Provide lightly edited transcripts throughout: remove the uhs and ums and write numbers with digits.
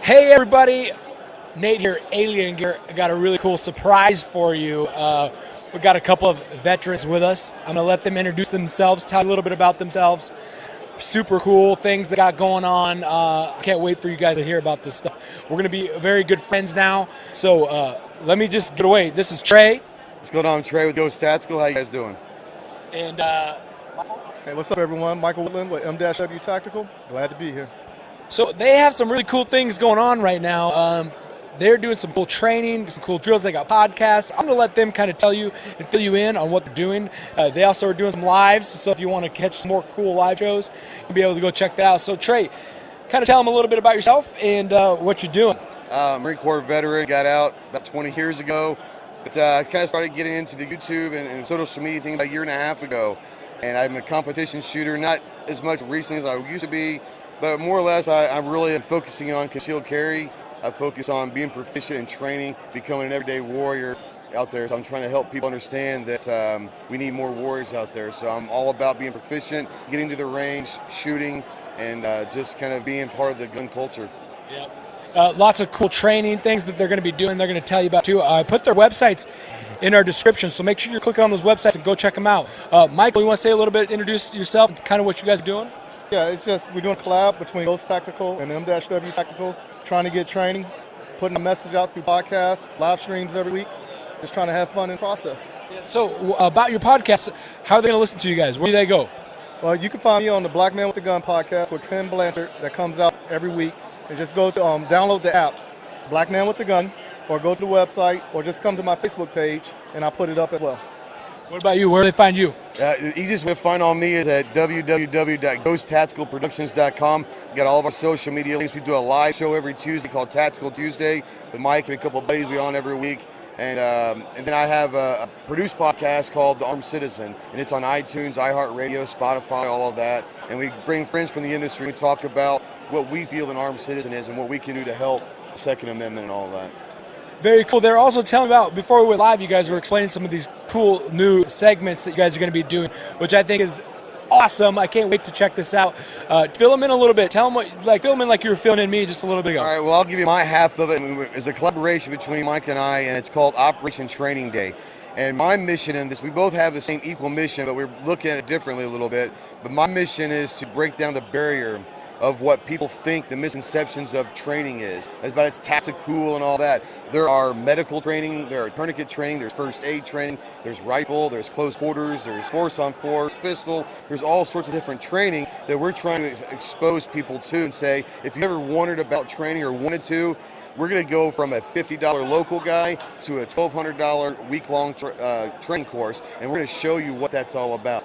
Hey everybody, Nate here, Alien Gear. I got a really cool surprise for you. We got a couple of veterans with us. I'm gonna let them introduce themselves, tell you a little bit about themselves. Super cool things they got going on. I can't wait for you guys to hear about this stuff. We're gonna be very good friends now. So let me just get away. This is Trey. What's going on? I'm Trey with Ghost Tactical. How you guys doing? And Hey, what's up everyone? Michael Woodland with M-W Tactical. Glad to be here. so they have some really cool things going on right now. They're doing some cool training, some cool drills. They got podcasts. I'm going to let them kind of tell you and fill you in on what they're doing. They also are doing some lives, so if you want to catch some more cool live shows, you'll be able to go check that out. So Trey, kind of tell them a little bit about yourself and what you're doing. Marine Corps veteran, got out about 20 years ago. But I kind of started getting into the YouTube and social media thing about a year and a half ago. And I'm a competition shooter, not as much recently as I used to be, but more or less I'm really focusing on concealed carry. I focus on being proficient in training, becoming an everyday warrior out there. So I'm trying to help people understand that we need more warriors out there. So I'm all about being proficient, getting to the range, shooting, and just kind of being part of the gun culture. Yep. Lots of cool training things that they're going to be doing. They're going to tell you about too. I put their websites in our description, so make sure you're clicking on those websites and go check them out. Michael, you want to say a little bit, introduce yourself, and kind of what you guys are doing? Yeah, it's just we're doing a collab between Ghost Tactical and M-W Tactical, trying to get training, putting a message out through podcasts, live streams every week, just trying to have fun in the process. So about your podcast, how are they going to listen to you guys? Where do they go? Well, you can find me on the Black Man with the Gun podcast with Ken Blanchard that comes out every week, and just go to download the app, Black Man with the Gun, or go to the website, or just come to my Facebook page, and I'll put it up as well. What about you? Where do they find you? The easiest way to find on me is at www.ghosttacticalproductions.com. We got all of our social media links. We do a live show every Tuesday called Tactical Tuesday with Mike and a couple of buddies we on every week. And then I have a produced podcast called The Armed Citizen, and it's on iTunes, iHeartRadio, Spotify, all of that. And we bring friends from the industry. We talk about what we feel an armed citizen is and what we can do to help the Second Amendment and all of that. Very cool. They're also telling me about, before we went live, you guys were explaining some of these cool new segments that you guys are going to be doing, which I think is awesome. I can't wait to check this out. Fill them in a little bit. Tell them fill them in like you were filling in me just a little bit ago. All right, well, I'll give you my half of it. It's a collaboration between Mike and I, and it's called Operation Training Day. And my mission in this, we both have the same equal mission, but we're looking at it differently a little bit. But my mission is to break down the barrier of what people think the misconceptions of training is. It's about it's tactical and all that. There are medical training, there are tourniquet training, there's first aid training, there's rifle, there's close quarters, there's force on force, pistol. There's all sorts of different training that we're trying to expose people to and say, if you ever wondered about training or wanted to, we're going to go from a $50 local guy to a $1,200 week-long training course, and we're going to show you what that's all about.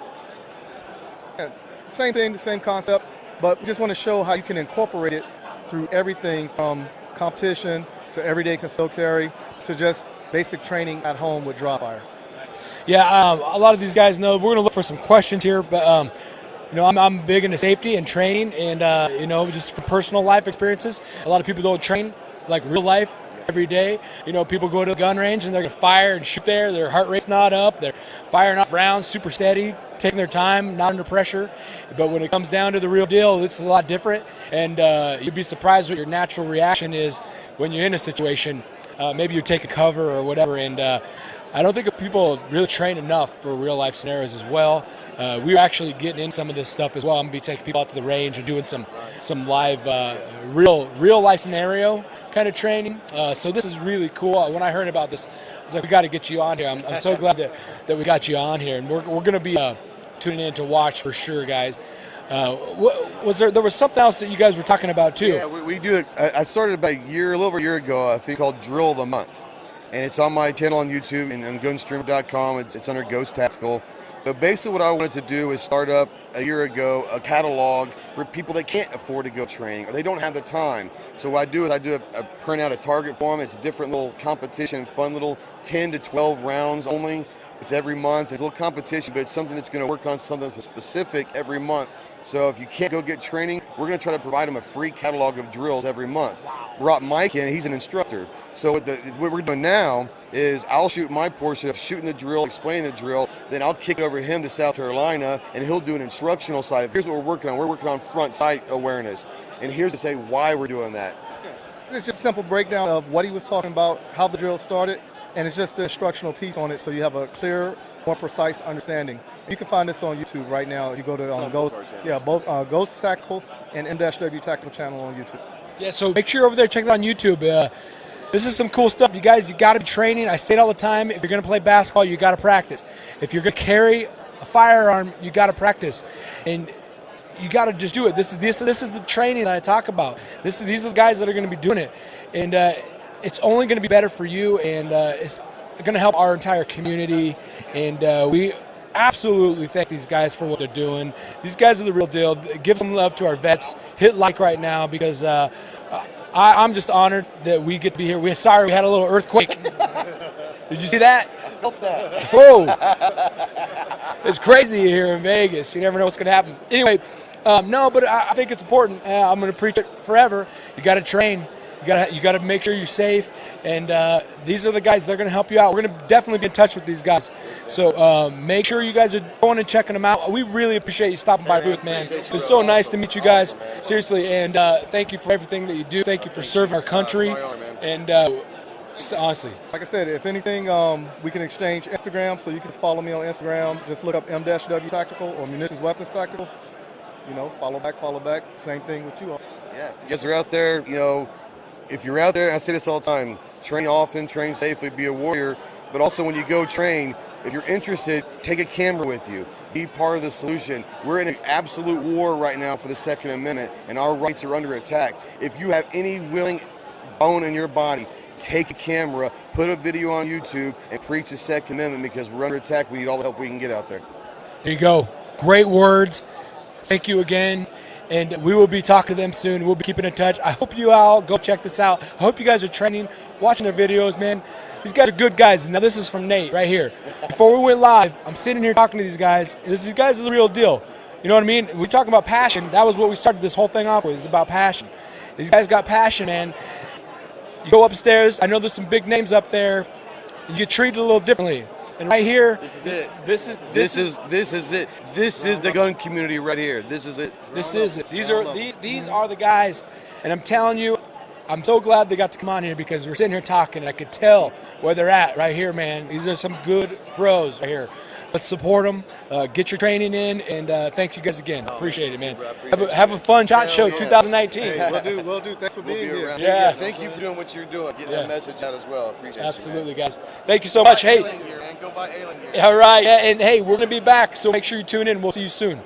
Yeah, same thing, the same concept. But we just want to show how you can incorporate it through everything from competition to everyday concealed carry to just basic training at home with dry fire. Yeah, a lot of these guys know we're going to look for some questions here, but I'm big into safety and training, and just from personal life experiences. A lot of people don't train like real life every day. People go to the gun range and they're going to fire and shoot there. Their heart rate's not up. They're firing up rounds super steady, taking their time, not under pressure. But when it comes down to the real deal, it's a lot different. And you'd be surprised what your natural reaction is when you're in a situation. Maybe you take a cover or whatever. And I don't think people really train enough for real life scenarios as well. We're actually getting in some of this stuff as well. I'm going to be taking people out to the range and doing some live, real life scenario kind of training. So this is really cool. When I heard about this, I was like, we got to get you on here. I'm so glad that we got you on here, and we're going to be tuning in to watch for sure, guys. There was something else that you guys were talking about too? Yeah, we do it. I started about a little over a year ago, a thing called Drill of the Month. And it's on my channel on YouTube and on GunStreamer.com. It's under Ghost Tactical. But basically what I wanted to do is start up a year ago a catalog for people that can't afford to go training or they don't have the time. So what I do is I print out a target for them. It's a different little competition, fun little 10 to 12 rounds only. It's every month. There's a little competition, but it's something that's going to work on something specific every month. So if you can't go get training, we're going to try to provide them a free catalog of drills every month. Brought Mike in, he's an instructor. So what we're doing now is I'll shoot my portion of shooting the drill, explaining the drill, then I'll kick it over to him to South Carolina, and he'll do an instructional side. Here's what we're working on. We're working on front sight awareness. And here's to say why we're doing that. it's just a simple breakdown of what he was talking about, how the drill started, and it's just the instructional piece on it, so you have a clear, more precise understanding. You can find this on YouTube right now. You go to Ghost, both Ghost Tactical and M-W Tactical channel on YouTube. Yeah, so make sure you're over there, check it out on YouTube. This is some cool stuff. You guys, you got to be training. I say it all the time. If you're going to play basketball, you got to practice. If you're going to carry a firearm, you got to practice. And you got to just do it. This is the training that I talk about. These are the guys that are going to be doing it. And it's only going to be better for you, and it's going to help our entire community. And we absolutely thank these guys for what they're doing. These guys are the real deal. Give some love to our vets. Hit like right now, because I'm just honored that we get to be here. We're sorry we had a little earthquake. Did you see that? I felt that. Whoa. It's crazy here in Vegas. You never know what's going to happen. Anyway, no, but I think it's important. I'm going to preach it forever. You got to train. You got to make sure you're safe, and these are the guys that are going to help you out. We're going to definitely be in touch with these guys. So make sure you guys are going and checking them out. We really appreciate you stopping by the booth, man. It's so nice to meet you guys, seriously, and thank you for everything that you do. Thank you for serving our country, and honestly. Like I said, if anything, we can exchange Instagram, so you can follow me on Instagram. Just look up M-W Tactical or Munitions Weapons Tactical. You know, follow back. Same thing with you all. Yeah, if you guys are out there, you know, if you're out there, I say this all the time, train often, train safely, be a warrior, but also when you go train, if you're interested, take a camera with you. Be part of the solution. We're in an absolute war right now for the Second Amendment, and our rights are under attack. If you have any willing bone in your body, take a camera, put a video on YouTube, and preach the Second Amendment, because we're under attack. We need all the help we can get out there. There you go. Great words. Thank you again. And we will be talking to them soon. We'll be keeping in touch. I hope you all go check this out. I hope you guys are training, watching their videos, man. These guys are good guys. Now, this is from Nate right here. Before we went live, I'm sitting here talking to these guys. These guys are the real deal. You know what I mean? We're talking about passion. That was what we started this whole thing off with. It's about passion. These guys got passion, man. You go upstairs. I know there's some big names up there. You get treated a little differently. And right here, This is it. this is it. This is the gun community right here. This is it. This is it. These are the guys, and I'm telling you, I'm so glad they got to come on here, because we're sitting here talking, and I could tell where they're at right here, man. These are some good pros right here. Let's support them. Get your training in, and thank you guys again. Appreciate it, man. Have a fun SHOT Show 2019. Hey, we'll do. Thanks for being here. Yeah. Thank you for doing what you're doing, getting that message out as well. Appreciate it. Absolutely, guys. Thank you so much. Hey. Go buy alien gear. All right. And hey, we're going to be back, so make sure you tune in. We'll see you soon.